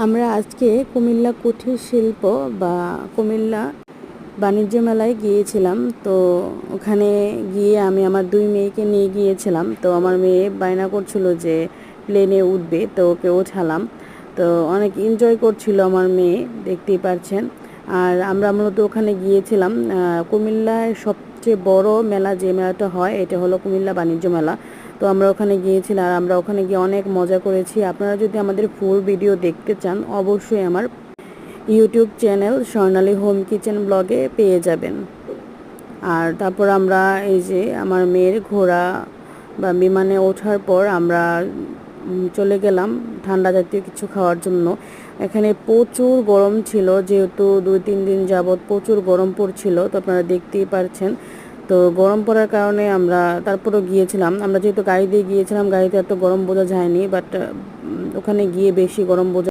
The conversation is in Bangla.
আমরা আজকে কুমিল্লা কুঠির শিল্প বা কুমিল্লা বাণিজ্য মেলায় গিয়েছিলাম। তো ওখানে গিয়ে আমি আমার দুই মেয়েকে নিয়ে গিয়েছিলাম। তো আমার মেয়ে বায়না করছিল যে প্লেনে উঠবে, তো ওকে ওঠালাম। তো অনেক এনজয় করছিল আমার মেয়ে, দেখতেই পারছেন। আর আমরা মূলত ওখানে গিয়েছিলাম কুমিল্লায় সবচেয়ে বড় মেলা যে মেলাটা হয় এটা হলো কুমিল্লা বাণিজ্য মেলা। তো আমরা ওখানে গিয়েছিলাম আর আমরা ওখানে গিয়ে অনেক মজা করেছি। আপনারা যদি আমাদের ফুল ভিডিও দেখতে চান অবশ্যই আমার ইউটিউব চ্যানেল স্বর্ণালী হোম কিচেন ব্লগে পেয়ে যাবেন। আর তারপর আমরা এই যে আমার মেয়ের ঘোড়া বা বিমানে ওঠার পর আমরা চলে গেলাম ঠান্ডা জাতীয় কিছু খাওয়ার জন্য। এখানে প্রচুর গরম ছিল, যেহেতু 2-3 দিন যাবৎ প্রচুর গরম পড়ছিল, তো আপনারা দেখতেই পারছেন। তো গরম পড়ার কারণে আমরা তারপরেও গিয়েছিলাম। আমরা যেহেতু গাড়ি দিয়ে গিয়েছিলাম, গাড়িতে এত গরম বোঝা যায়নি, বাট ওখানে গিয়ে বেশি গরম বোঝা